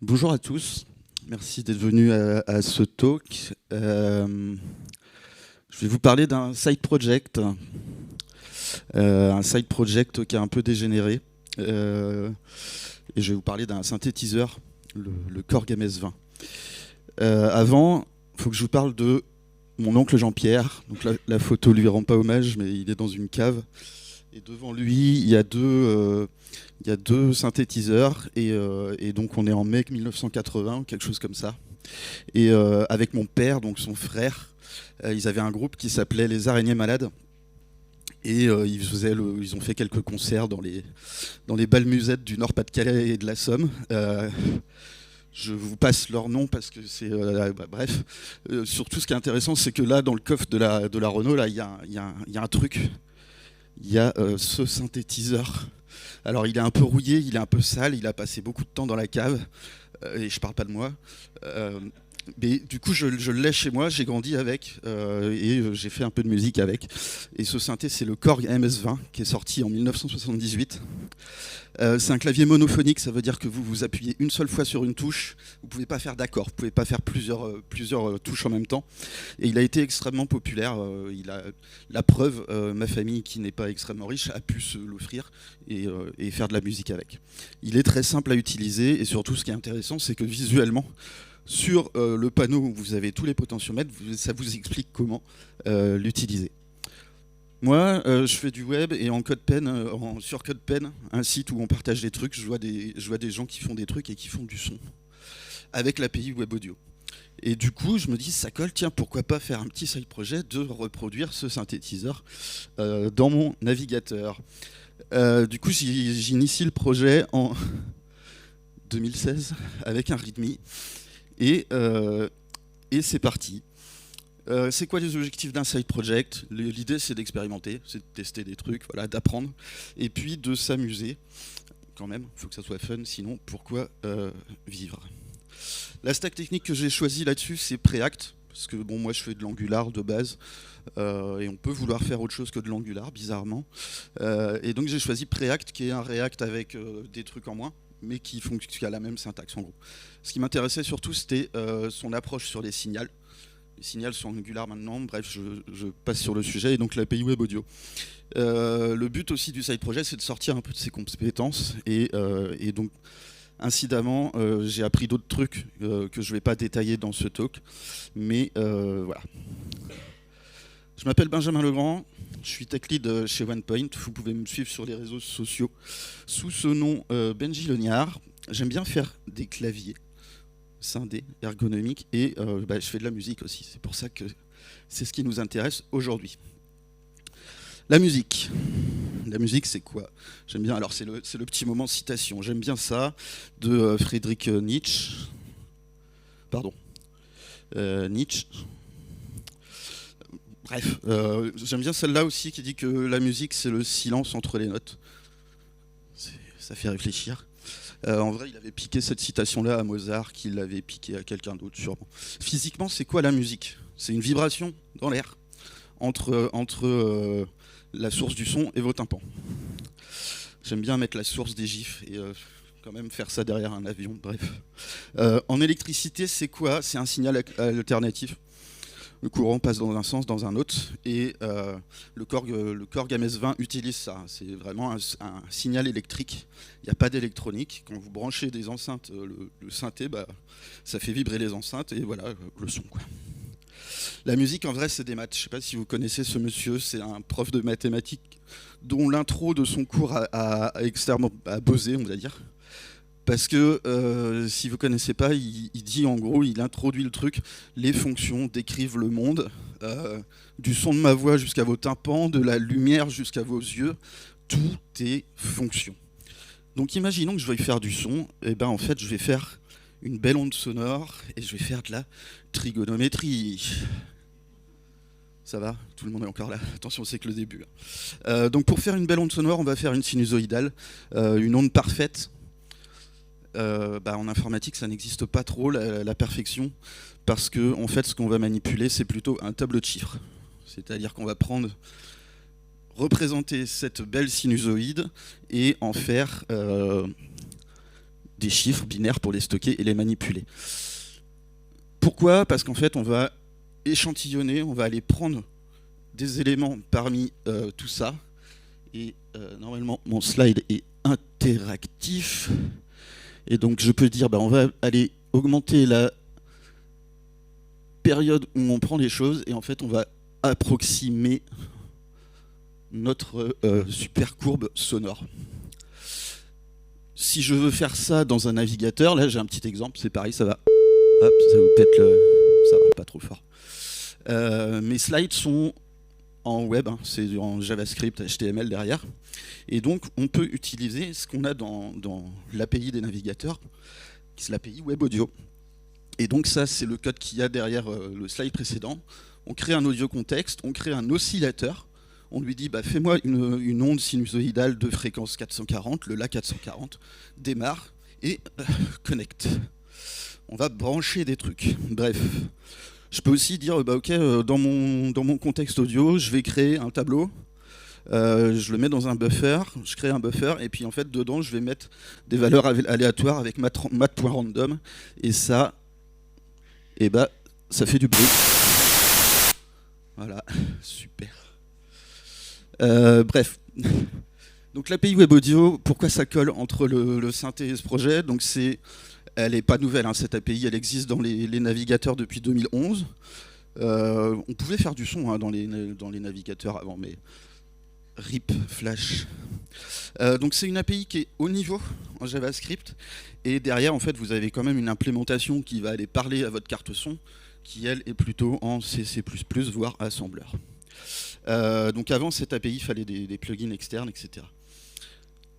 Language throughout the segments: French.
Bonjour à tous, merci d'être venus à ce talk. Je vais vous parler d'un side project, qui a un peu dégénéré. Et je vais vous parler d'un synthétiseur, le Korg MS-20. Avant, il faut que je vous parle de mon oncle Jean-Pierre. Donc la photo lui rend pas hommage, mais il est dans une cave. Et devant lui, il y a deux synthétiseurs. Et donc on est en mai 1980, quelque chose comme ça. Et avec mon père, donc son frère, ils avaient un groupe qui s'appelait Les Araignées Malades. Et ils ont fait quelques concerts dans les bals musettes du Nord-Pas-de-Calais et de la Somme. Je vous passe leur nom parce que c'est... bref. Surtout, ce qui est intéressant, c'est que là, dans le coffre de la Renault, là, il y a un truc. Il y a ce synthétiseur. Alors, il est un peu rouillé, il est un peu sale, il a passé beaucoup de temps dans la cave. Et je parle pas de moi. Mais du coup, je le laisse chez moi, j'ai grandi avec, j'ai fait un peu de musique avec. Et ce synthé, c'est le Korg MS-20, qui est sorti en 1978. C'est un clavier monophonique, ça veut dire que vous appuyez une seule fois sur une touche, vous ne pouvez pas faire d'accord, vous ne pouvez pas faire plusieurs touches en même temps. Et il a été extrêmement populaire. La preuve, ma famille, qui n'est pas extrêmement riche, a pu se l'offrir et faire de la musique avec. Il est très simple à utiliser, et surtout, ce qui est intéressant, c'est que visuellement, sur le panneau où vous avez tous les potentiomètres, ça vous explique comment l'utiliser. Moi, je fais du web et en CodePen, sur CodePen, un site où on partage des trucs, je vois des gens qui font des trucs et qui font du son avec l'API Web Audio. Et du coup, je me dis, ça colle, tiens, pourquoi pas faire un petit side projet de reproduire ce synthétiseur dans mon navigateur. Du coup, j'initie le projet en 2016 avec un README et c'est parti. C'est quoi les objectifs d'un side project? L'idée, c'est d'expérimenter, c'est de tester des trucs, voilà, d'apprendre, et puis de s'amuser. Quand même, il faut que ça soit fun, sinon pourquoi vivre? La stack technique que j'ai choisie là-dessus, c'est Preact, parce que bon, moi je fais de l'Angular de base, et on peut vouloir faire autre chose que de l'Angular, bizarrement. Et donc j'ai choisi Preact, qui est un React avec des trucs en moins, mais qui a la même syntaxe en gros. Ce qui m'intéressait surtout, c'était son approche sur les signals. Les signals sont Angular maintenant, bref, je passe sur le sujet, et donc l'API Web Audio. Le but aussi du side project, c'est de sortir un peu de ses compétences, et donc incidemment, j'ai appris d'autres trucs que je ne vais pas détailler dans ce talk, mais voilà. Je m'appelle Benjamin Legrand, je suis tech lead chez OnePoint, vous pouvez me suivre sur les réseaux sociaux sous ce nom Benji Legnard. J'aime bien faire des claviers scindés, ergonomiques, et je fais de la musique aussi, c'est pour ça que c'est ce qui nous intéresse aujourd'hui. La musique, c'est quoi? J'aime bien, alors c'est le petit moment citation, j'aime bien ça, de Friedrich Nietzsche. Pardon. Nietzsche. Bref, j'aime bien celle-là aussi qui dit que la musique, c'est le silence entre les notes. Ça fait réfléchir. En vrai, il avait piqué cette citation-là à Mozart, qui l'avait piqué à quelqu'un d'autre, sûrement. Physiquement, c'est quoi la musique? C'est une vibration dans l'air entre la source du son et vos tympans. J'aime bien mettre la source des gifs et quand même faire ça derrière un avion, bref. En électricité, c'est quoi? C'est un signal alternatif. Le courant passe dans un sens, dans un autre, et le Korg MS-20 utilise ça. C'est vraiment un signal électrique. Il n'y a pas d'électronique. Quand vous branchez des enceintes, le synthé, ça fait vibrer les enceintes, et voilà, le son, quoi. La musique, en vrai, c'est des maths. Je ne sais pas si vous connaissez ce monsieur, c'est un prof de mathématiques dont l'intro de son cours a extrêmement buzzé, on va dire. Parce que si vous ne connaissez pas, il dit en gros, il introduit le truc, les fonctions décrivent le monde, du son de ma voix jusqu'à vos tympans, de la lumière jusqu'à vos yeux, tout est fonction. Donc imaginons que je veuille faire du son, et ben en fait je vais faire une belle onde sonore et je vais faire de la trigonométrie. Ça va? Tout le monde est encore là? Attention, c'est que le début. Donc pour faire une belle onde sonore, on va faire une sinusoïdale, une onde parfaite. En informatique, ça n'existe pas trop, la perfection, parce que en fait, ce qu'on va manipuler, c'est plutôt un tableau de chiffres. C'est-à-dire qu'on va représenter cette belle sinusoïde et en faire des chiffres binaires pour les stocker et les manipuler. Pourquoi? Parce qu'en fait, on va échantillonner, on va aller prendre des éléments parmi tout ça. Et normalement, mon slide est interactif. Et donc, je peux dire, on va aller augmenter la période où on prend les choses. Et en fait, on va approximer notre super courbe sonore. Si je veux faire ça dans un navigateur, là j'ai un petit exemple, c'est pareil, ça va. Hop, ça vous pète le. Ça va pas trop fort. Mes slides sont en web, hein, c'est en JavaScript, HTML derrière. Et donc on peut utiliser ce qu'on a dans l'API des navigateurs, qui est l'API Web Audio. Et donc ça, c'est le code qu'il y a derrière le slide précédent. On crée un audio contexte, on crée un oscillateur. On lui dit, fais-moi une onde sinusoïdale de fréquence 440, le La 440, démarre et connecte. On va brancher des trucs. Bref, je peux aussi dire, ok, dans mon contexte audio, je vais créer un tableau. Je le mets dans un buffer, je crée un buffer, et puis en fait, dedans, je vais mettre des valeurs aléatoires avec mat.random. Et ça, ça fait du bruit. Voilà, super. Bref, donc l'API Web Audio, pourquoi ça colle entre le synthé et ce projet? Donc elle n'est pas nouvelle, hein, cette API, elle existe dans les navigateurs depuis 2011. On pouvait faire du son, hein, dans les navigateurs avant, mais RIP, Flash. Donc c'est une API qui est haut niveau en JavaScript, et derrière, en fait, vous avez quand même une implémentation qui va aller parler à votre carte son, qui elle est plutôt en C++, voire assembleur. Donc avant cette API, il fallait des plugins externes, etc.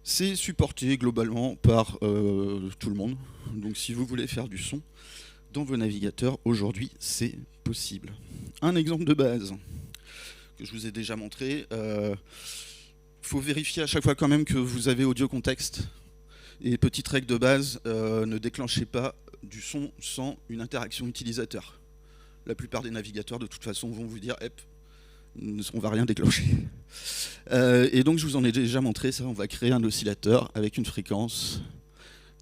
C'est supporté globalement par tout le monde. Donc si vous voulez faire du son dans vos navigateurs, aujourd'hui, c'est possible. Un exemple de base que je vous ai déjà montré. Faut vérifier à chaque fois quand même que vous avez audio contexte. Et petite règle de base, ne déclenchez pas du son sans une interaction utilisateur. La plupart des navigateurs, de toute façon, vont vous dire on va rien déclencher. Et donc je vous en ai déjà montré ça, on va créer un oscillateur avec une fréquence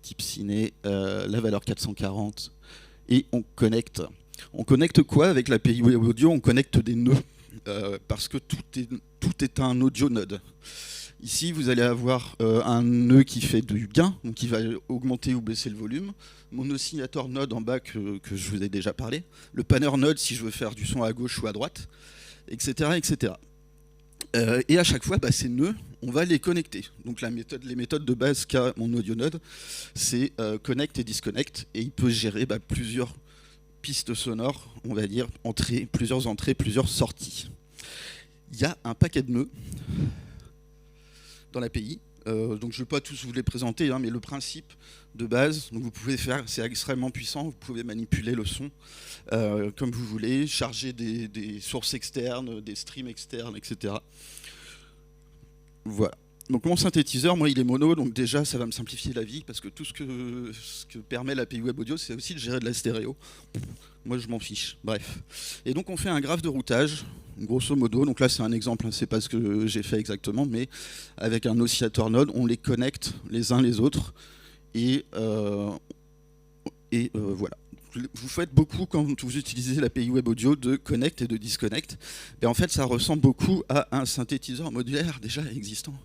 type ciné, la valeur 440, et on connecte. On connecte quoi avec l'API Web Audio? On connecte des nœuds, parce que tout est un audio node. Ici vous allez avoir un nœud qui fait du gain, donc qui va augmenter ou baisser le volume. Mon oscillateur node en bas que je vous ai déjà parlé. Le panner node si je veux faire du son à gauche ou à droite, etc. etc. Et à chaque fois, ces nœuds, on va les connecter. Donc les méthodes de base qu'a mon audio node, c'est connect et disconnect, et il peut gérer plusieurs pistes sonores, on va dire plusieurs entrées, plusieurs sorties. Il y a un paquet de nœuds dans l'API. Donc je ne vais pas tous vous les présenter, hein, mais le principe de base, donc vous pouvez faire, c'est extrêmement puissant, vous pouvez manipuler le son comme vous voulez, charger des sources externes, des streams externes, etc. Voilà. Donc mon synthétiseur, moi, il est mono, donc déjà ça va me simplifier la vie, parce que tout ce que permet l'API Web Audio, c'est aussi de gérer de la stéréo. Moi je m'en fiche, bref. Et donc on fait un graphe de routage, grosso modo, donc là c'est un exemple, hein, c'est pas ce que j'ai fait exactement, mais avec un oscillateur node, on les connecte les uns les autres, et voilà. Vous faites beaucoup quand vous utilisez l'API Web Audio de connect et de disconnect. Et en fait, ça ressemble beaucoup à un synthétiseur modulaire déjà existant.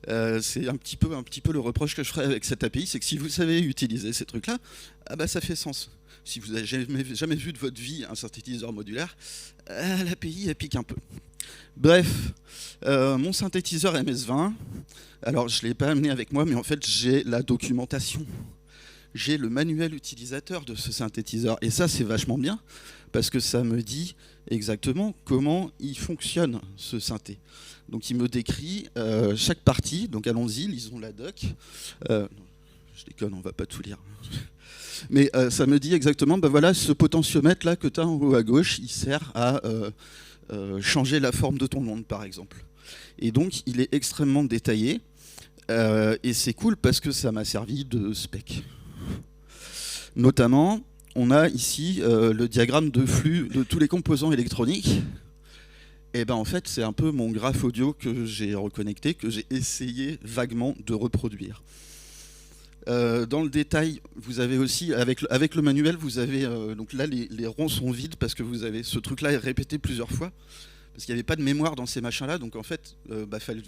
C'est un petit peu le reproche que je ferais avec cette API, c'est que si vous savez utiliser ces trucs-là, ça fait sens. Si vous n'avez jamais vu de votre vie un synthétiseur modulaire, l'API elle pique un peu. Bref, mon synthétiseur MS-20, alors je ne l'ai pas amené avec moi, mais en fait j'ai la documentation. J'ai le manuel utilisateur de ce synthétiseur. Et ça, c'est vachement bien, parce que ça me dit exactement comment il fonctionne, ce synthé. Donc il me décrit chaque partie. Donc allons-y, lisons la doc. Je déconne, on va pas tout lire. Mais ça me dit exactement, voilà, ce potentiomètre là que tu as en haut à gauche, il sert à changer la forme de ton onde, par exemple. Et donc il est extrêmement détaillé. Et c'est cool parce que ça m'a servi de spec. Notamment, on a ici le diagramme de flux de tous les composants électroniques. Et en fait, c'est un peu mon graphe audio que j'ai reconnecté, que j'ai essayé vaguement de reproduire. Dans le détail, vous avez aussi, avec le manuel, vous avez, donc là les ronds sont vides parce que vous avez ce truc-là est répété plusieurs fois, parce qu'il n'y avait pas de mémoire dans ces machins-là, donc en fait,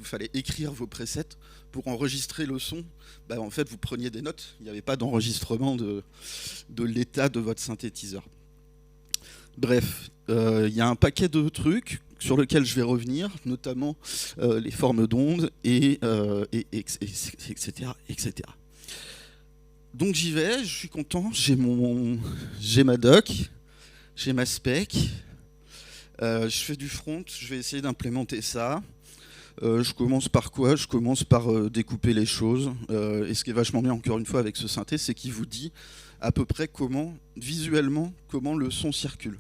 fallait écrire vos presets pour enregistrer le son. En fait, vous preniez des notes, il n'y avait pas d'enregistrement de l'état de votre synthétiseur. Bref, il y a un paquet de trucs sur lesquels je vais revenir, notamment les formes d'ondes, et etc., etc. Donc j'y vais, je suis content, j'ai ma doc, j'ai ma spec, je fais du front, je vais essayer d'implémenter ça. Je commence par quoi? Je commence par découper les choses. Et ce qui est vachement bien encore une fois avec ce synthé, c'est qu'il vous dit à peu près visuellement, comment le son circule.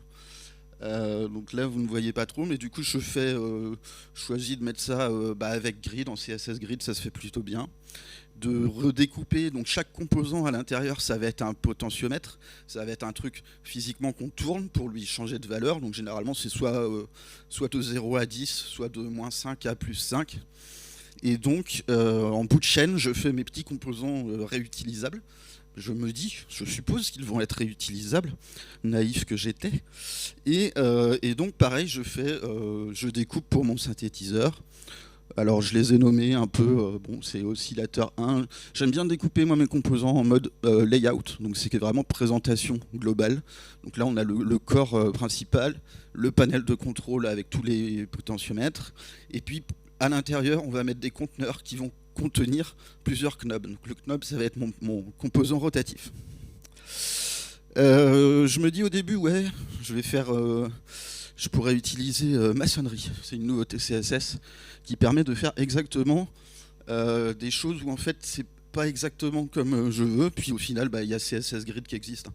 Donc là vous ne voyez pas trop, mais du coup je choisis de mettre ça avec Grid, en CSS Grid, ça se fait plutôt bien. De redécouper, donc chaque composant à l'intérieur, ça va être un potentiomètre, ça va être un truc physiquement qu'on tourne pour lui changer de valeur, donc généralement c'est soit de 0 à 10, soit de -5 à +5. Et donc en bout de chaîne, je fais mes petits composants réutilisables. Je suppose qu'ils vont être réutilisables, naïf que j'étais. Et donc pareil, je découpe pour mon synthétiseur. Alors je les ai nommés un peu, c'est oscillateur 1. J'aime bien découper moi mes composants en mode layout, donc c'est vraiment présentation globale. Donc là on a le corps principal, le panel de contrôle avec tous les potentiomètres, et puis à l'intérieur on va mettre des conteneurs qui vont contenir plusieurs knobs. Donc le knob ça va être mon composant rotatif. Je me dis au début je pourrais utiliser maçonnerie, c'est une nouveauté CSS qui permet de faire exactement des choses où en fait c'est pas exactement comme je veux, puis au final il y a CSS Grid qui existe.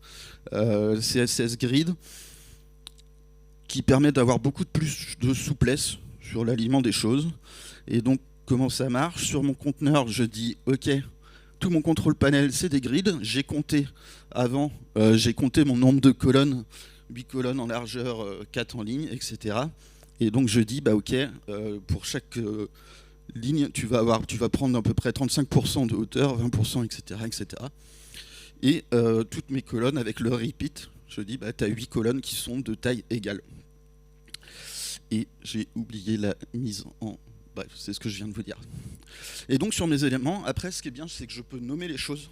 CSS Grid qui permet d'avoir beaucoup plus de souplesse sur l'alignement des choses. Et donc comment ça marche? Sur mon conteneur je dis ok, tout mon contrôle panel c'est des grids, j'ai compté mon nombre de colonnes, 8 colonnes en largeur, 4 en ligne, etc. Et donc je dis ok, pour chaque ligne tu vas prendre à peu près 35% de hauteur, 20%, etc. etc. Et toutes mes colonnes avec le repeat, je dis tu as 8 colonnes qui sont de taille égale. Et j'ai oublié la mise en... Bref, c'est ce que je viens de vous dire. Et donc sur mes éléments, après ce qui est bien, c'est que je peux nommer les choses.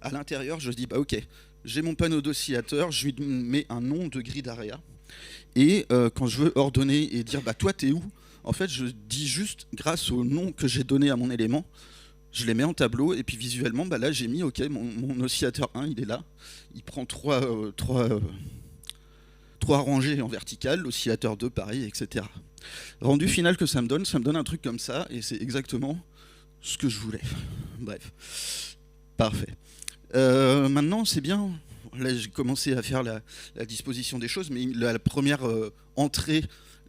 À l'intérieur, je dis ok, j'ai mon panneau d'oscillateur, je lui mets un nom de grid area. Et quand je veux ordonner et dire toi t'es où, en fait je dis juste grâce au nom que j'ai donné à mon élément, je les mets en tableau et puis visuellement là j'ai mis ok, mon oscillateur 1 il est là, il prend 3 rangées en verticale, l'oscillateur 2 pareil, etc. Rendu final que ça me donne un truc comme ça, et c'est exactement ce que je voulais. Bref, parfait. Maintenant c'est bien, là j'ai commencé à faire la disposition des choses, mais la première entrée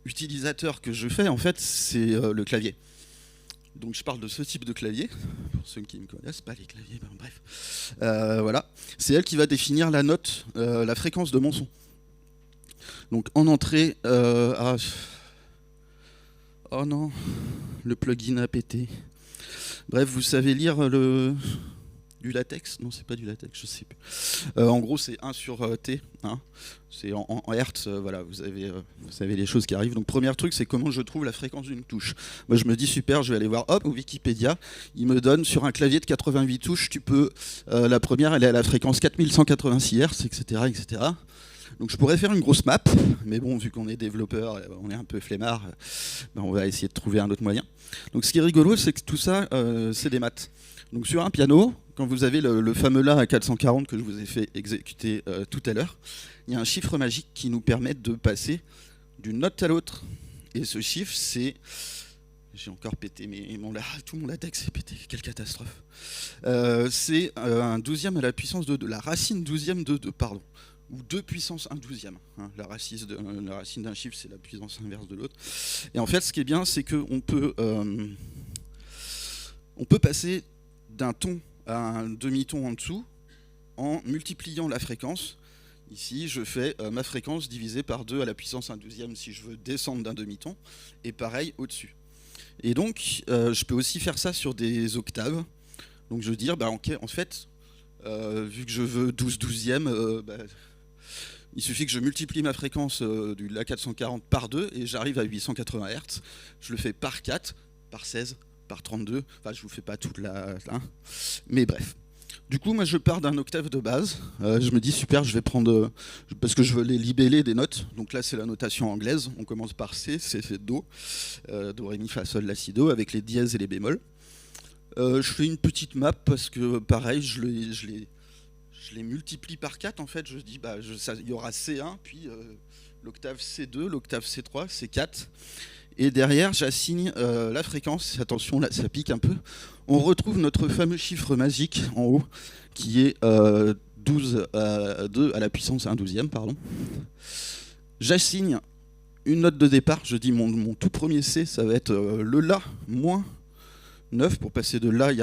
utilisateur que je fais en fait c'est le clavier. Donc je parle de ce type de clavier, pour ceux qui ne connaissent pas les claviers, bref. Voilà, c'est elle qui va définir la note, la fréquence de mon son. Donc en entrée, oh non, le plugin a pété. Bref, vous savez lire du latex? Non, c'est pas du latex, je sais plus. En gros, c'est 1 sur T. Hein. C'est en Hertz, voilà, vous savez les choses qui arrivent. Donc, premier truc, c'est comment je trouve la fréquence d'une touche. Moi, je me dis, super, je vais aller voir, au Wikipédia. Il me donne, sur un clavier de 88 touches, la première, elle est à la fréquence 4186 Hz, etc., etc. Donc je pourrais faire une grosse map, mais bon, vu qu'on est développeur, on est un peu flemmard, on va essayer de trouver un autre moyen. Donc ce qui est rigolo, c'est que tout ça, c'est des maths. Donc sur un piano, quand vous avez le fameux La à 440 que je vous ai fait exécuter tout à l'heure, il y a un chiffre magique qui nous permet de passer d'une note à l'autre. Et ce chiffre, c'est... J'ai encore pété, tout mon latex est pété, quelle catastrophe. C'est un 12e à la puissance de 2, la racine 12e de 2, pardon. Ou 2 puissance 1 12e. Hein. La racine d'un chiffre, c'est la puissance inverse de l'autre. Et en fait, ce qui est bien, c'est qu'on peut passer d'un ton à un demi-ton en dessous en multipliant la fréquence. Ici, je fais ma fréquence divisée par 2 à la puissance 1 12e si je veux descendre d'un demi-ton, et pareil au-dessus. Et donc, je peux aussi faire ça sur des octaves. Donc je veux dire, bah, ok, en fait, vu que je veux 12 douzièmes, il suffit que je multiplie ma fréquence du La 440 par 2 et j'arrive à 880 Hz. Je le fais par 4, par 16, par 32. Enfin, je vous fais pas toute la... hein. Mais bref. Du coup, moi, je pars d'un octave de base. Je me dis, super, je vais prendre... parce que je veux les libeller des notes. Donc là, c'est la notation anglaise. On commence par C, c'est Do. Do, Ré, Mi, Fa, Sol, La, Si, Do, avec les dièses et les bémols. Je fais une petite map parce que, pareil, je les multiplie par 4 en fait. Je dis, il y aura C1, puis l'octave C2, l'octave C3, C4. Et derrière, j'assigne la fréquence. Attention, là, ça pique un peu. On retrouve notre fameux chiffre magique en haut, qui est 12 à 2 à la puissance 1 douzième, pardon. J'assigne une note de départ. Je dis mon tout premier C, ça va être le La moins 9, pour passer de là, il y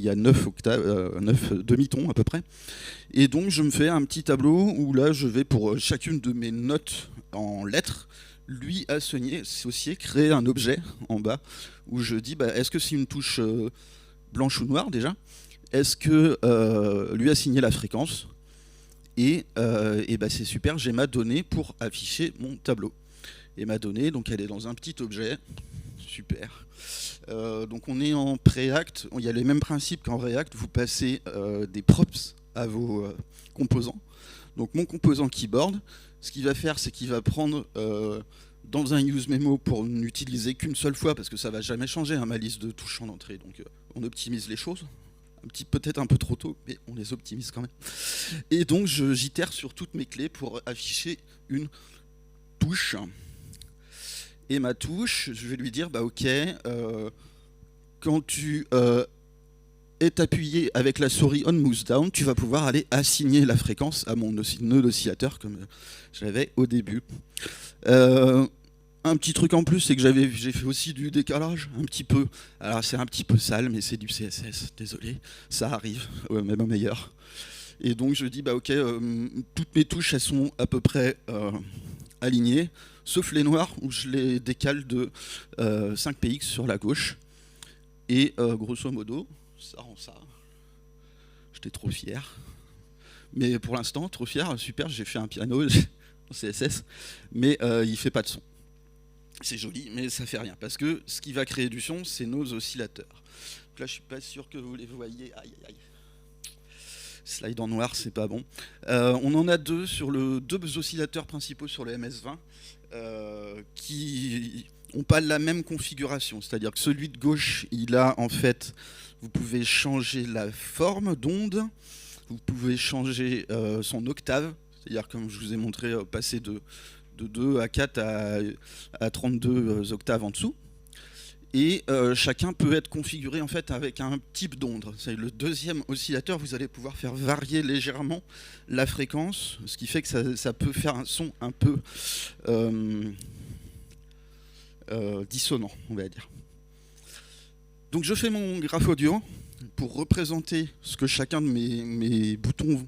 a 9 octaves, 9 demi-tons à peu près. Et donc je me fais un petit tableau où là je vais pour chacune de mes notes en lettres, lui associer, créer un objet en bas où je dis est-ce que c'est une touche blanche ou noire déjà? Est-ce que lui assigner la fréquence? Et c'est super, j'ai ma donnée pour afficher mon tableau. Et ma donnée, donc elle est dans un petit objet. Super. Donc on est en Preact, il y a les mêmes principes qu'en React, vous passez des props à vos composants. Donc mon composant keyboard, ce qu'il va faire, c'est qu'il va prendre dans un use memo pour n'utiliser qu'une seule fois, parce que ça va jamais changer hein, ma liste de touches en entrée, donc on optimise les choses. Peut-être un peu trop tôt, mais on les optimise quand même. Et donc j'itère sur toutes mes clés pour afficher une touche. Et ma touche, je vais lui dire, ok, quand tu es appuyé avec la souris on mouse down, tu vas pouvoir aller assigner la fréquence à mon nœud d'oscillateur, comme je l'avais au début. Un petit truc en plus, c'est que j'ai fait aussi du décalage, un petit peu. Alors c'est un petit peu sale, mais c'est du CSS, désolé, ça arrive, même au meilleur. Et donc je dis, ok, toutes mes touches, elles sont à peu près alignées, sauf les noirs où je les décale de 5 px sur la gauche. Et grosso modo, ça rend ça. J'étais trop fier. Mais pour l'instant, trop fier, super, j'ai fait un piano en CSS, mais il fait pas de son. C'est joli, mais ça fait rien, parce que ce qui va créer du son, c'est nos oscillateurs. Donc là, je suis pas sûr que vous les voyez. Aïe, aïe, aïe. Slide en noir, c'est pas bon. On en a deux oscillateurs principaux sur le MS-20 qui n'ont pas la même configuration. C'est-à-dire que celui de gauche, il a en fait, vous pouvez changer la forme d'onde, vous pouvez changer son octave, c'est-à-dire comme je vous ai montré, passer de 2 à 4 à 32 octaves en dessous. Et chacun peut être configuré en fait avec un type d'onde. C'est le deuxième oscillateur, vous allez pouvoir faire varier légèrement la fréquence, ce qui fait que ça peut faire un son un peu dissonant, on va dire. Donc je fais mon graphe audio pour représenter ce que chacun de mes boutons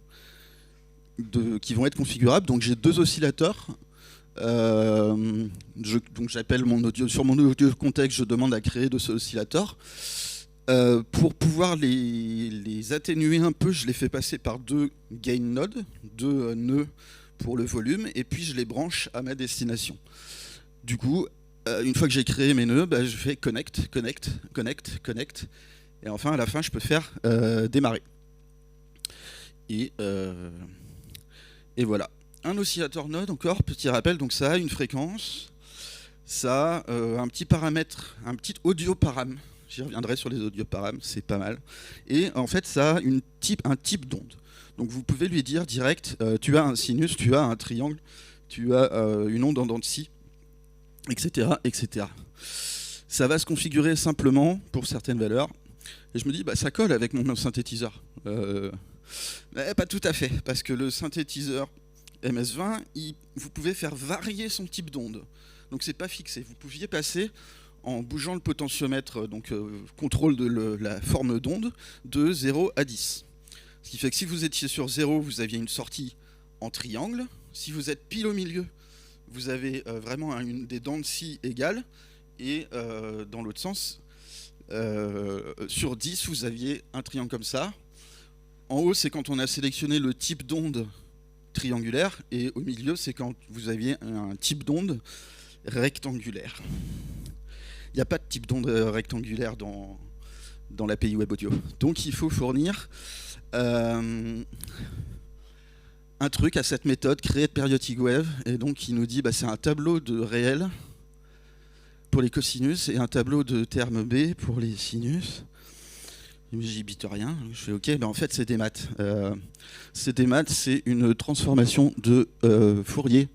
qui vont être configurables. Donc j'ai deux oscillateurs. Donc j'appelle mon audio, sur mon audio contexte, je demande à créer de ce oscillateur. Pour pouvoir les atténuer un peu, je les fais passer par deux gain nodes, deux nœuds pour le volume, et puis je les branche à ma destination. Du coup, une fois que j'ai créé mes nœuds, je fais connect, connect, connect, connect, et enfin à la fin je peux faire démarrer. Et voilà. Un oscillateur node, encore, petit rappel, donc ça a une fréquence, ça a un petit paramètre, un petit audio param, j'y reviendrai sur les audio param, c'est pas mal, et en fait ça a un type d'onde. Donc vous pouvez lui dire direct, tu as un sinus, tu as un triangle, tu as une onde en dents de scie, etc., etc. Ça va se configurer simplement pour certaines valeurs, et je me dis, ça colle avec mon synthétiseur. Mais pas tout à fait, parce que le synthétiseur MS-20, vous pouvez faire varier son type d'onde. Donc c'est pas fixé. Vous pouviez passer, en bougeant le potentiomètre, donc contrôle de la forme d'onde, de 0 à 10. Ce qui fait que si vous étiez sur 0, vous aviez une sortie en triangle. Si vous êtes pile au milieu, vous avez vraiment des dents de scie égales. Et dans l'autre sens, Sur 10, vous aviez un triangle comme ça. En haut, c'est quand on a sélectionné le type d'onde triangulaire, et au milieu, c'est quand vous aviez un type d'onde rectangulaire. Il n'y a pas de type d'onde rectangulaire dans l'API Web Audio. Donc il faut fournir un truc à cette méthode, create periodic wave, et donc il nous dit c'est un tableau de réel pour les cosinus et un tableau de terme B pour les sinus. J'y bite rien, je fais ok, en fait c'est des maths. C'est des maths, c'est une transformation de Fourier.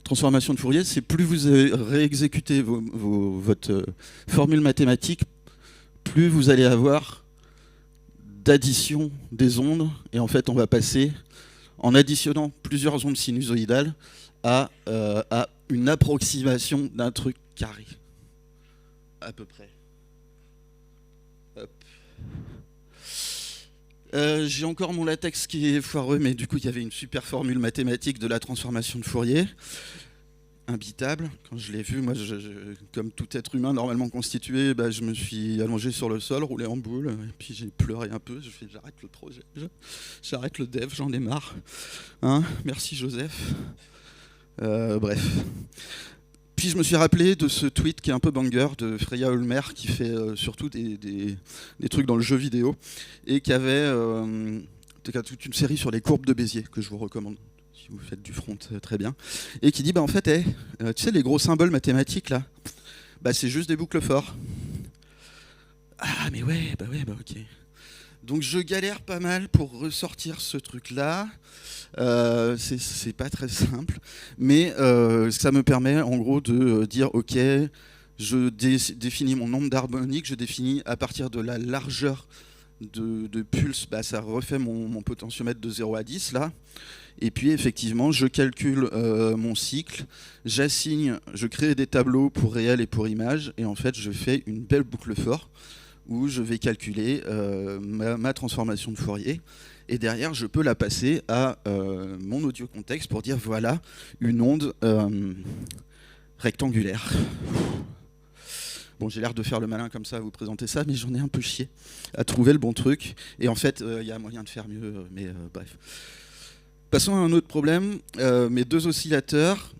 Transformation de Fourier, c'est plus vous réexécutez votre formule mathématique, plus vous allez avoir d'addition des ondes, et en fait on va passer, en additionnant plusieurs ondes sinusoïdales, à une approximation d'un truc carré, à peu près. J'ai encore mon latex qui est foireux, mais du coup il y avait une super formule mathématique de la transformation de Fourier, imbitable. Quand je l'ai vu, moi, comme tout être humain normalement constitué, je me suis allongé sur le sol, roulé en boule, et puis j'ai pleuré un peu. Je fais j'arrête le projet, j'arrête le dev, j'en ai marre. Hein, merci Joseph. Bref. Puis je me suis rappelé de ce tweet qui est un peu banger de Freya Olmer, qui fait surtout des trucs dans le jeu vidéo, et qui avait toute une série sur les courbes de Bézier, que je vous recommande si vous faites du front très bien, et qui dit en fait, tu sais les gros symboles mathématiques là, c'est juste des boucles forts. Ah mais ouais, ok. Donc je galère pas mal pour ressortir ce truc là. C'est pas très simple, mais ça me permet en gros de dire ok, je définis mon nombre d'harmoniques, je définis à partir de la largeur de pulse, ça refait mon potentiomètre de 0 à 10 là, et puis effectivement je calcule mon cycle, j'assigne, je crée des tableaux pour réel et pour image, et en fait je fais une belle boucle for où je vais calculer ma transformation de Fourier. Et derrière, je peux la passer à mon audio contexte pour dire voilà une onde rectangulaire. Bon, j'ai l'air de faire le malin comme ça à vous présenter ça, mais j'en ai un peu chié à trouver le bon truc. Et en fait, il y a moyen de faire mieux, mais bref. Passons à un autre problème. Mes deux oscillateurs,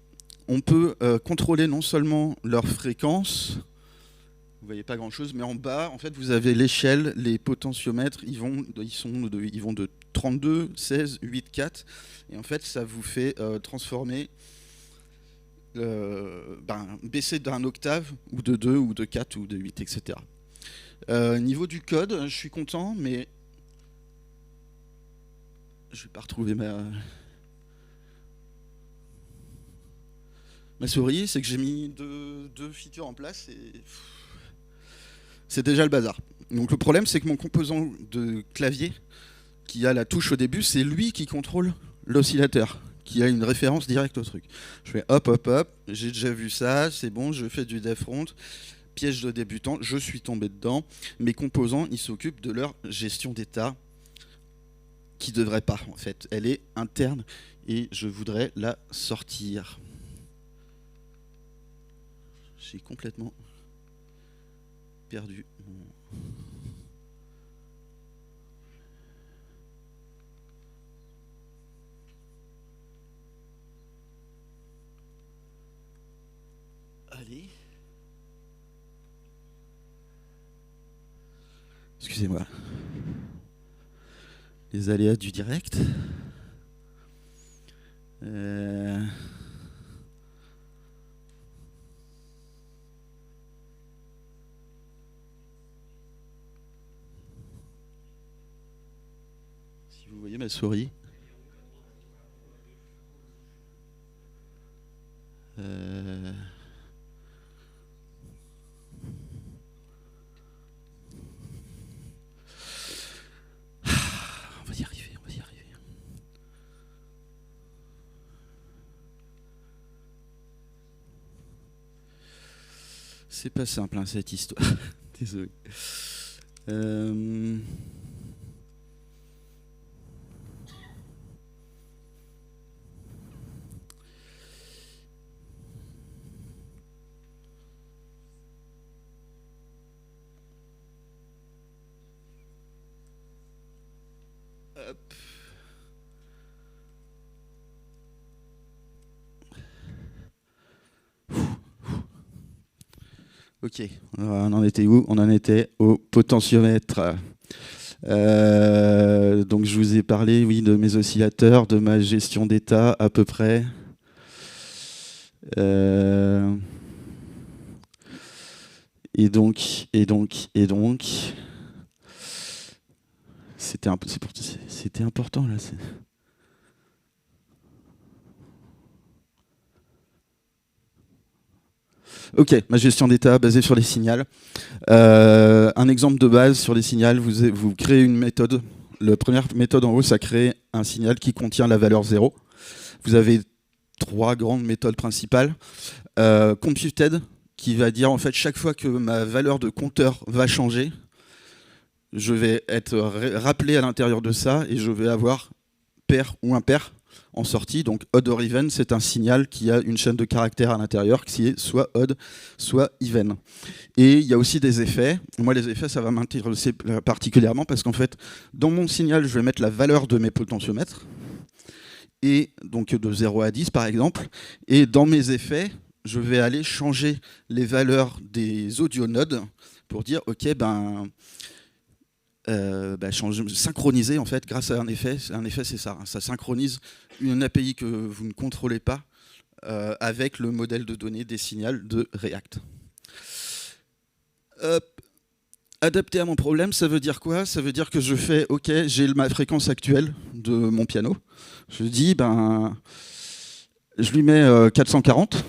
on peut contrôler non seulement leur fréquence. Vous voyez pas grand chose, mais en bas, en fait, vous avez l'échelle, les potentiomètres, ils vont de 32, 16, 8, 4, et en fait, ça vous fait transformer, baisser d'un octave, ou de 2, ou de 4, ou de 8, etc. Niveau du code, je suis content, mais je vais pas retrouver ma souris, c'est que j'ai mis deux features en place, et c'est déjà le bazar. Donc le problème, c'est que mon composant de clavier, qui a la touche au début, c'est lui qui contrôle l'oscillateur, qui a une référence directe au truc. Je fais hop, hop, hop, j'ai déjà vu ça, c'est bon, je fais du dev front, piège de débutant, je suis tombé dedans. Mes composants, ils s'occupent de leur gestion d'état, qui devrait pas, en fait. Elle est interne, et je voudrais la sortir. J'ai complètement perdu mon... Allez. Excusez-moi. Les aléas du direct. Si vous voyez ma souris. On va y arriver, on va y arriver. C'est pas simple hein, cette histoire. Désolé. Hop. Ok, on en était où? On en était au potentiomètre. Donc je vous ai parlé, oui, de mes oscillateurs, de ma gestion d'état à peu près. Et donc, c'était important là. Ok, ma gestion d'état basée sur les signaux. Un exemple de base sur les signaux, vous créez une méthode. La première méthode en haut, ça crée un signal qui contient la valeur 0. Vous avez 3 grandes méthodes principales. Computed, qui va dire en fait chaque fois que ma valeur de compteur va changer, je vais être rappelé à l'intérieur de ça et je vais avoir pair ou impair en sortie. Donc odd or even, c'est un signal qui a une chaîne de caractères à l'intérieur qui est soit odd, soit even. Et il y a aussi des effets. Moi, les effets, ça va m'intéresser particulièrement parce qu'en fait, dans mon signal, je vais mettre la valeur de mes potentiomètres, et donc de 0 à 10 par exemple. Et dans mes effets, je vais aller changer les valeurs des audionodes pour dire, ok, synchroniser en fait grâce à un effet. Un effet, c'est ça. Ça synchronise une API que vous ne contrôlez pas avec le modèle de données des signaux de React. Adapté à mon problème, ça veut dire quoi? Ça veut dire que je fais, ok, j'ai ma fréquence actuelle de mon piano. Je dis, je lui mets 440.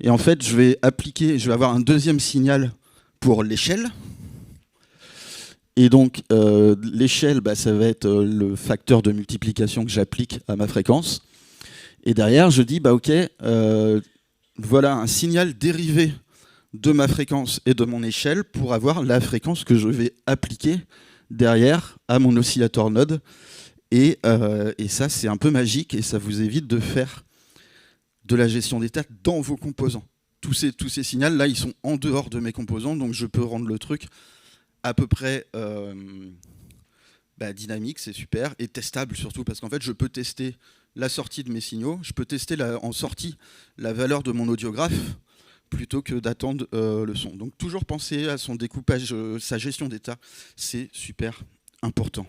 Et en fait, je vais avoir un deuxième signal pour l'échelle. Et donc, l'échelle, ça va être le facteur de multiplication que j'applique à ma fréquence. Et derrière, je dis, ok, voilà un signal dérivé de ma fréquence et de mon échelle pour avoir la fréquence que je vais appliquer derrière à mon oscillateur node. Et ça, c'est un peu magique et ça vous évite de faire de la gestion d'état dans vos composants. Tous ces signaux-là, ils sont en dehors de mes composants, donc je peux rendre le truc à peu près dynamique, c'est super, et testable surtout, parce qu'en fait, je peux tester la sortie de mes signaux, je peux tester en sortie la valeur de mon audiographe, plutôt que d'attendre le son. Donc toujours penser à son découpage, sa gestion d'état, c'est super important.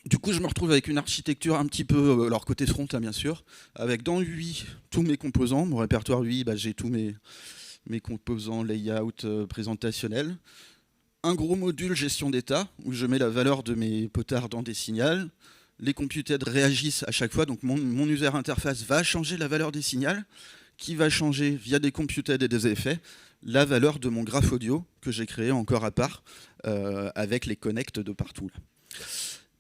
Du coup, je me retrouve avec une architecture un petit peu, alors côté front, hein, bien sûr, avec dans UI tous mes composants. Mon répertoire UI, j'ai tous mes composants layout présentationnels. Un gros module gestion d'état, où je mets la valeur de mes potards dans des signaux. Les computed réagissent à chaque fois, donc mon user interface va changer la valeur des signaux, qui va changer via des computed et des effets la valeur de mon graphe audio que j'ai créé encore à part avec les connects de partout.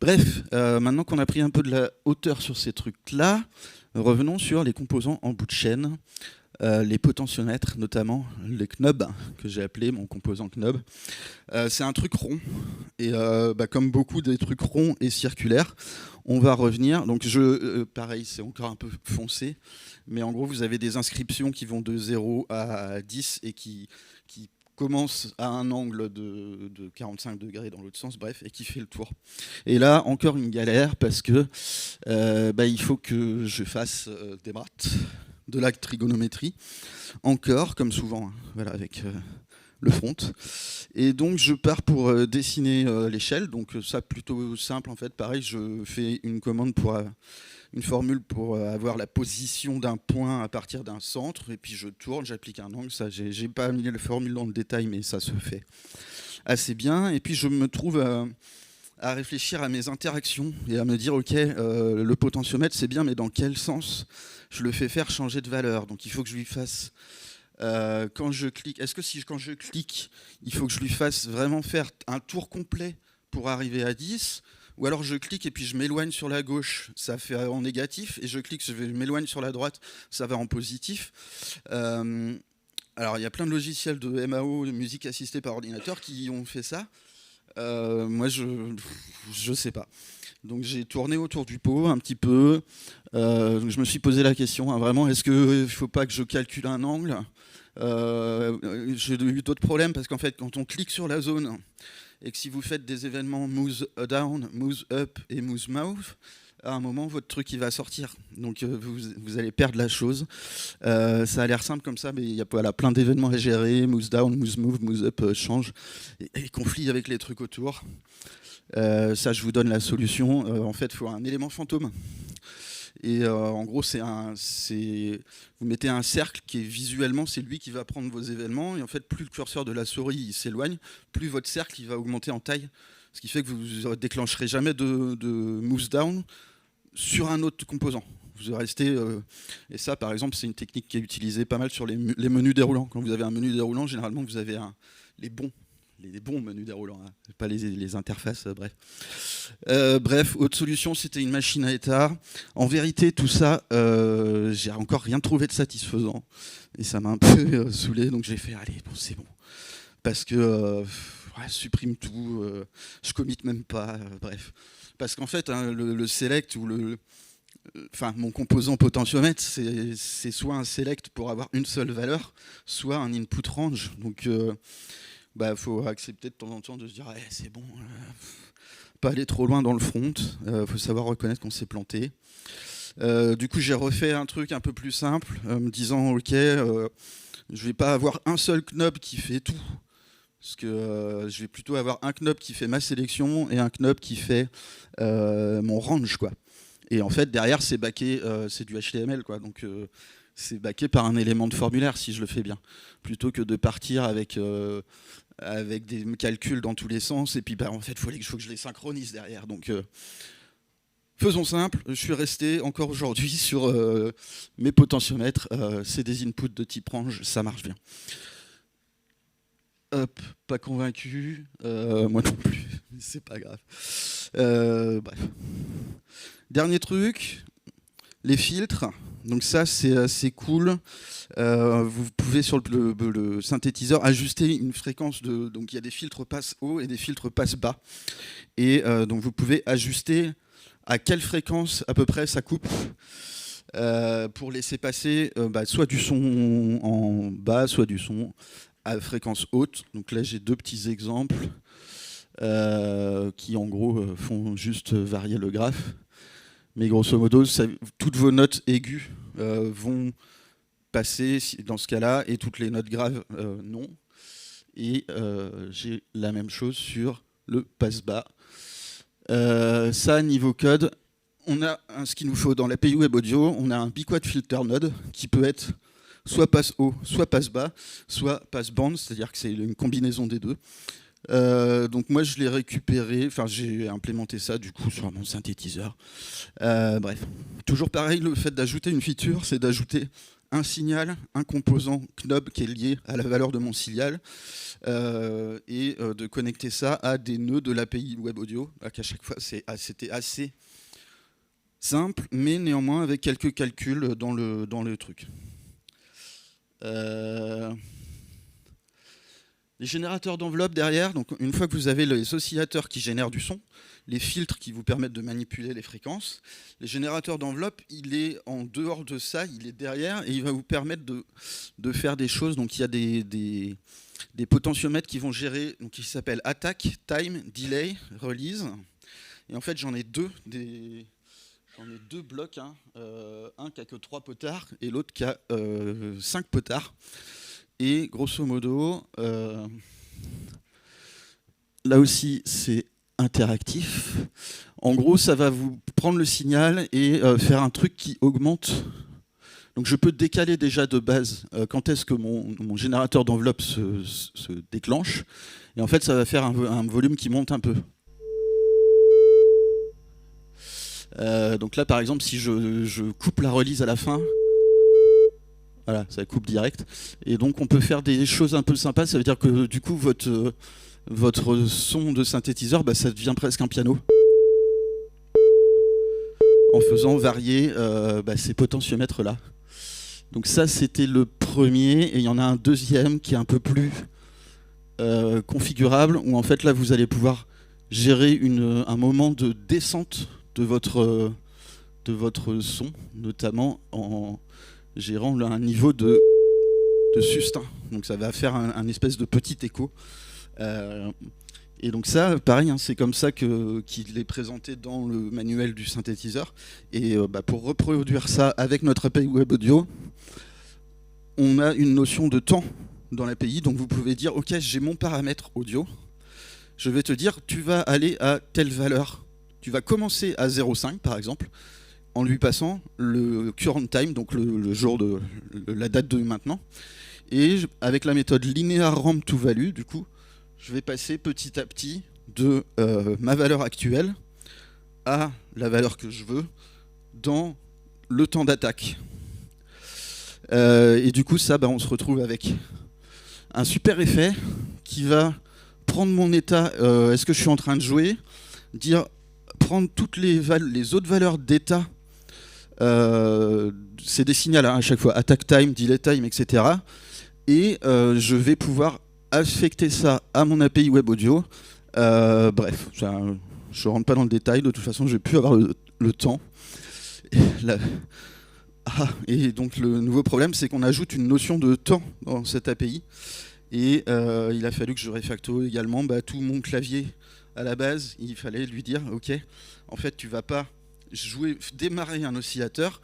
Bref, maintenant qu'on a pris un peu de la hauteur sur ces trucs-là, revenons sur les composants en bout de chaîne, les potentiomètres notamment, les knobs, que j'ai appelé mon composant knob. C'est un truc rond, et comme beaucoup des trucs ronds et circulaires, on va revenir. Donc pareil, c'est encore un peu foncé, mais en gros, vous avez des inscriptions qui vont de 0 à 10 et qui commence à un angle de 45 degrés dans l'autre sens, bref, et qui fait le tour. Et là, encore une galère, parce que il faut que je fasse des maths, de la trigonométrie, encore, comme souvent, hein, voilà, avec le front. Et donc, je pars pour dessiner l'échelle, donc ça, plutôt simple, en fait. Pareil, je fais une commande pour... une formule pour avoir la position d'un point à partir d'un centre, et puis je tourne, j'applique un angle. Ça, j'ai pas mis la formule dans le détail, mais ça se fait assez bien. Et puis je me trouve à réfléchir à mes interactions et à me dire, ok, le potentiomètre c'est bien, mais dans quel sens je le fais faire changer de valeur? Donc il faut que je lui fasse quand je clique. Est-ce que quand je clique, il faut que je lui fasse vraiment faire un tour complet pour arriver à 10? Ou alors je clique et puis je m'éloigne sur la gauche, ça fait en négatif, et je clique, je m'éloigne sur la droite, ça va en positif. Alors il y a plein de logiciels de MAO, de musique assistée par ordinateur, qui ont fait ça. Moi je sais pas. Donc j'ai tourné autour du pot un petit peu. Donc je me suis posé la question, hein, vraiment, est-ce qu'il ne faut pas que je calcule un angle? J'ai eu d'autres problèmes parce qu'en fait quand on clique sur la zone et que si vous faites des événements mouse down, mouse up et mouse mouth, à un moment votre truc il va sortir, donc vous allez perdre la chose. Ça a l'air simple comme ça, mais il y a voilà, plein d'événements à gérer, mouse down, mouse move, mouse up change, et conflit avec les trucs autour. Ça je vous donne la solution. En fait il faut un élément fantôme. Et en gros, vous mettez un cercle qui est visuellement, c'est lui qui va prendre vos événements. Et en fait, plus le curseur de la souris il s'éloigne, plus votre cercle il va augmenter en taille. Ce qui fait que vous ne déclencherez jamais de mouse down sur un autre composant. Vous restez, et ça, par exemple, c'est une technique qui est utilisée pas mal sur les menus déroulants. Quand vous avez un menu déroulant, généralement, vous avez les bons menus déroulants, hein, pas les interfaces, bref. Bref, autre solution, c'était une machine à état. En vérité, tout ça, j'ai encore rien trouvé de satisfaisant. Et ça m'a un peu saoulé, donc j'ai fait, allez, bon, c'est bon. Parce que, supprime tout, je commit même pas, bref. Parce qu'en fait, hein, le select ou mon composant potentiomètre, c'est soit un select pour avoir une seule valeur, soit un input range. Donc, faut accepter de temps en temps de se dire c'est bon, pas aller trop loin dans le front, faut savoir reconnaître qu'on s'est planté. Du coup j'ai refait un truc un peu plus simple, me disant ok, je vais pas avoir un seul knob qui fait tout, parce que je vais plutôt avoir un knob qui fait ma sélection et un knob qui fait mon range, quoi. Et en fait derrière c'est backé, c'est du HTML, quoi, donc c'est backé par un élément de formulaire si je le fais bien, plutôt que de partir avec des calculs dans tous les sens, et puis en fait il faut que je les synchronise derrière. Donc faisons simple, je suis resté encore aujourd'hui sur mes potentiomètres, c'est des inputs de type range, ça marche bien. Hop, pas convaincu, moi non plus, mais c'est pas grave. Bref. Dernier truc, les filtres. Donc ça c'est assez cool. Vous pouvez sur le synthétiseur ajuster une fréquence donc il y a des filtres passe haut et des filtres passe bas. Et donc vous pouvez ajuster à quelle fréquence à peu près ça coupe pour laisser passer soit du son en bas, soit du son à fréquence haute. Donc là j'ai deux petits exemples qui en gros font juste varier le graphe. Mais grosso modo, toutes vos notes aiguës vont passer dans ce cas-là, et toutes les notes graves, non. Et j'ai la même chose sur le passe-bas. Ça, niveau code, on a ce qu'il nous faut dans l'API Web Audio, on a un Biquad Filter Node qui peut être soit passe haut, soit passe bas, soit passe band, c'est-à-dire que c'est une combinaison des deux. Donc moi je l'ai récupéré, j'ai implémenté ça du coup sur mon synthétiseur. Bref, toujours pareil, le fait d'ajouter une feature, c'est d'ajouter un signal, un composant knob qui est lié à la valeur de mon signal, et de connecter ça à des nœuds de l'API Web Audio. À chaque fois c'était assez simple, mais néanmoins avec quelques calculs dans le truc. Les générateurs d'enveloppe derrière, donc une fois que vous avez les oscillateurs qui génèrent du son, les filtres qui vous permettent de manipuler les fréquences, les générateurs d'enveloppe, il est en dehors de ça, il est derrière, et il va vous permettre de faire des choses. Donc il y a des potentiomètres qui vont gérer, donc qui s'appellent attack, time, delay, release. Et en fait j'en ai deux blocs, hein. Un qui a que 3 potards et l'autre qui a 5 potards. Et grosso modo, là aussi c'est interactif. En gros, ça va vous prendre le signal et faire un truc qui augmente. Donc je peux décaler déjà de base quand est-ce que mon générateur d'enveloppe se déclenche. Et en fait, ça va faire un volume qui monte un peu. Donc là, par exemple, si je coupe la release à la fin, voilà, ça coupe direct. Et donc on peut faire des choses un peu sympas. Ça veut dire que du coup votre son de synthétiseur, ça devient presque un piano. En faisant varier ces potentiomètres là. Donc ça c'était le premier. Et il y en a un deuxième qui est un peu plus configurable, où en fait là vous allez pouvoir gérer un moment de descente de votre son, notamment en gérant un niveau de sustain. Donc ça va faire un espèce de petit écho. Il Et donc ça, pareil, hein, c'est comme ça qu'il est présenté dans le manuel du synthétiseur. Et pour reproduire ça avec notre API Web Audio, on a une notion de temps dans l'API. Donc vous pouvez dire, ok, j'ai mon paramètre audio. Je vais te dire, tu vas aller à telle valeur. Tu vas commencer à 0,5 par exemple, en lui passant le current time, donc le jour de la date de maintenant. Et avec la méthode linear ramp to value, du coup, je vais passer petit à petit de ma valeur actuelle à la valeur que je veux dans le temps d'attaque. Et du coup, ça, on se retrouve avec un super effet qui va prendre mon état, est-ce que je suis en train de jouer, prendre toutes les autres valeurs d'état, c'est des signaux à chaque fois, attack time, delay time, etc. Et je vais pouvoir affecter ça à mon API Web Audio. Bref, je ne rentre pas dans le détail, de toute façon je vais plus avoir le temps. Et donc le nouveau problème, c'est qu'on ajoute une notion de temps dans cette API. Et il a fallu que je refacto également tout mon clavier à la base. Il fallait lui dire, ok, en fait tu vas pas démarrer un oscillateur,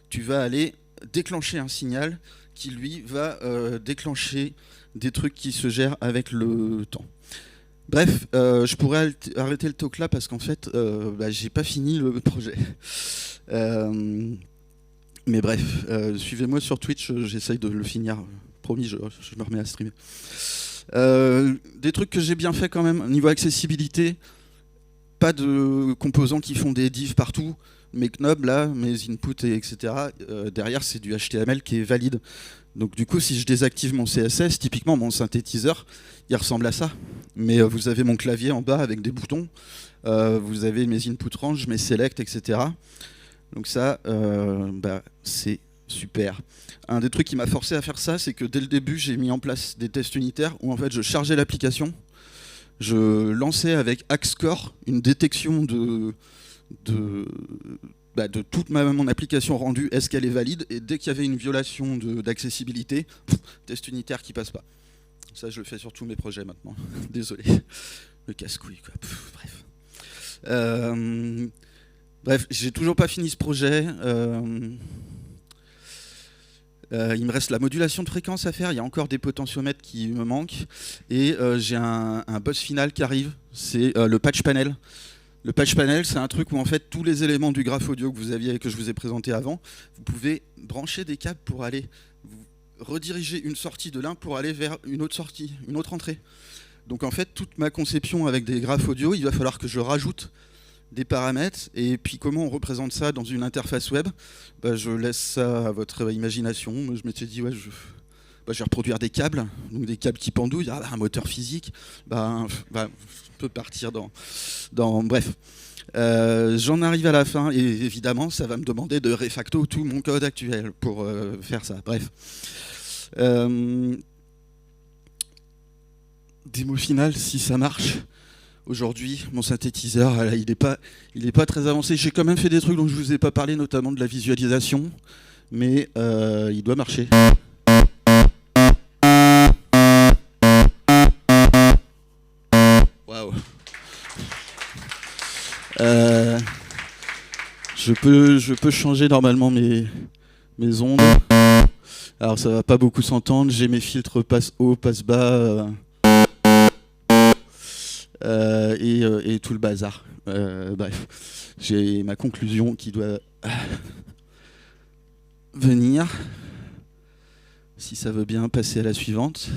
tu vas aller déclencher un signal qui lui va déclencher des trucs qui se gèrent avec le temps. Bref, je pourrais arrêter le talk là parce qu'en fait, j'ai pas fini le projet. Mais bref, suivez-moi sur Twitch, j'essaye de le finir. Promis, je me remets à streamer. Des trucs que j'ai bien fait quand même, niveau accessibilité, pas de composants qui font des divs partout. Mes knobs là, mes inputs, etc. Derrière, c'est du HTML qui est valide. Donc du coup, si je désactive mon CSS, typiquement mon synthétiseur, il ressemble à ça. Mais vous avez mon clavier en bas avec des boutons. Vous avez mes input range, mes select, etc. Donc ça, c'est super. Un des trucs qui m'a forcé à faire ça, c'est que dès le début, j'ai mis en place des tests unitaires où en fait, je chargeais l'application. Je lançais avec Axcore une détection de toute mon application rendue, est-ce qu'elle est valide, et dès qu'il y avait une violation d'accessibilité, test unitaire qui passe pas. Ça, je le fais sur tous mes projets maintenant. Désolé. Le casse-couille, quoi. Bref, j'ai toujours pas fini ce projet. Il me reste la modulation de fréquence à faire. Il y a encore des potentiomètres qui me manquent. Et j'ai un boss final qui arrive. C'est le patch panel. Le patch panel, c'est un truc où en fait tous les éléments du graphe audio que vous aviez, que je vous ai présenté avant, vous pouvez brancher des câbles pour aller rediriger une sortie de l'un pour aller vers une autre sortie, une autre entrée. Donc en fait, toute ma conception avec des graphes audio, il va falloir que je rajoute des paramètres. Et puis comment on représente ça dans une interface web, je laisse ça à votre imagination. Je m'étais dit, je vais reproduire des câbles, donc des câbles qui pendouillent, un moteur physique. On peut partir dans bref. J'en arrive à la fin et évidemment ça va me demander de refacto tout mon code actuel pour faire ça. Bref. Démo finale, si ça marche. Aujourd'hui, mon synthétiseur, il est pas très avancé. J'ai quand même fait des trucs dont je vous ai pas parlé, notamment de la visualisation, mais il doit marcher. Waouh. Je peux changer normalement mes ondes. Alors ça va pas beaucoup s'entendre. J'ai mes filtres passe haut, passe bas. Et tout le bazar. Bref, j'ai ma conclusion qui doit venir. Si ça veut bien passer à la suivante.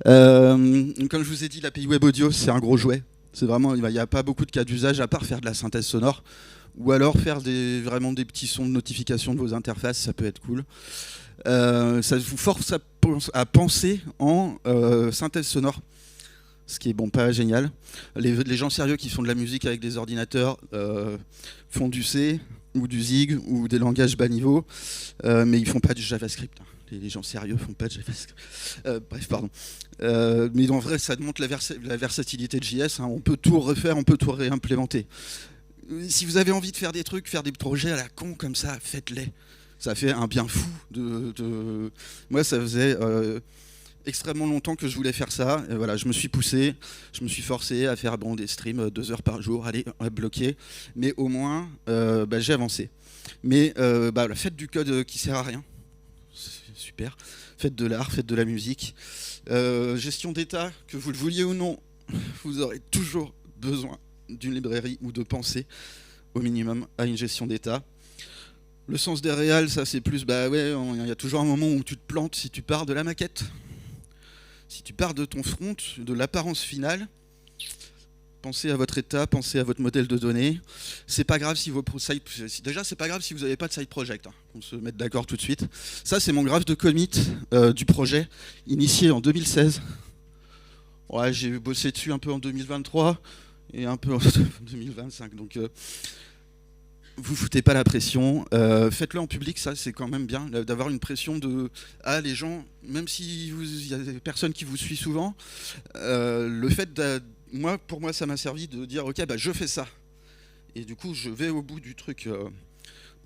Comme je vous ai dit, l'API Web Audio, c'est un gros jouet. C'est vraiment, il n'y a pas beaucoup de cas d'usage à part faire de la synthèse sonore ou alors faire vraiment des petits sons de notification de vos interfaces, ça peut être cool. Ça vous force à penser en synthèse sonore. Ce qui est pas génial. Les gens sérieux qui font de la musique avec des ordinateurs font du C ou du Zig ou des langages bas niveau, mais ils font pas du JavaScript. Les gens sérieux font pas de JavaScript. Bref, pardon. Mais en vrai, ça montre la versatilité de JS. On peut tout refaire, on peut tout réimplémenter. Si vous avez envie de faire des trucs, faire des projets à la con comme ça, faites-les. Ça fait un bien fou. Moi, ça faisait extrêmement longtemps que je voulais faire ça. Et voilà, je me suis poussé, je me suis forcé à faire des streams 2 heures par jour, allez, bloquer. Mais au moins, j'ai avancé. Mais faites du code qui sert à rien. C'est super. Faites de l'art, faites de la musique. Gestion d'état, que vous le vouliez ou non, vous aurez toujours besoin d'une librairie ou de penser au minimum à une gestion d'état. Le sens des réals, ça c'est plus, il y a toujours un moment où tu te plantes si tu pars de la maquette. Si tu pars de ton front, de l'apparence finale, pensez à votre état, pensez à votre modèle de données. C'est pas grave si déjà c'est pas grave si vous n'avez pas de side project. On se met d'accord tout de suite. Ça c'est mon graphe de commit du projet initié en 2016. Ouais, j'ai bossé dessus un peu en 2023 et un peu en 2025. Donc vous foutez pas la pression, faites-le en public, ça c'est quand même bien d'avoir une pression de les gens, même si il y a des personnes qui vous suivent souvent, le fait pour moi ça m'a servi de dire ok je fais ça et du coup je vais au bout du truc.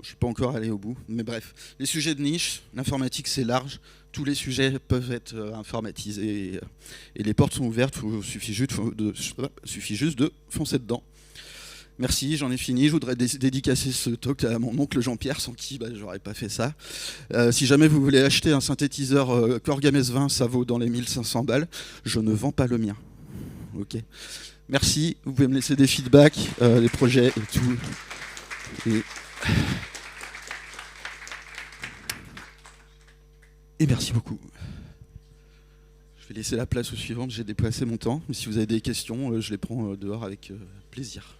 Je suis pas encore allé au bout, mais bref, les sujets de niche, l'informatique c'est large, tous les sujets peuvent être informatisés et les portes sont ouvertes, il suffit juste de foncer dedans. Merci, j'en ai fini. Je voudrais dédicacer ce talk à mon oncle Jean-Pierre, sans qui j'aurais pas fait ça. Si jamais vous voulez acheter un synthétiseur Korg MS-20, ça vaut dans les 1500 balles. Je ne vends pas le mien. Ok. Merci, vous pouvez me laisser des feedbacks, les projets et tout. Et merci beaucoup. Je vais laisser la place aux suivantes, j'ai déplacé mon temps. Mais si vous avez des questions, je les prends dehors avec plaisir.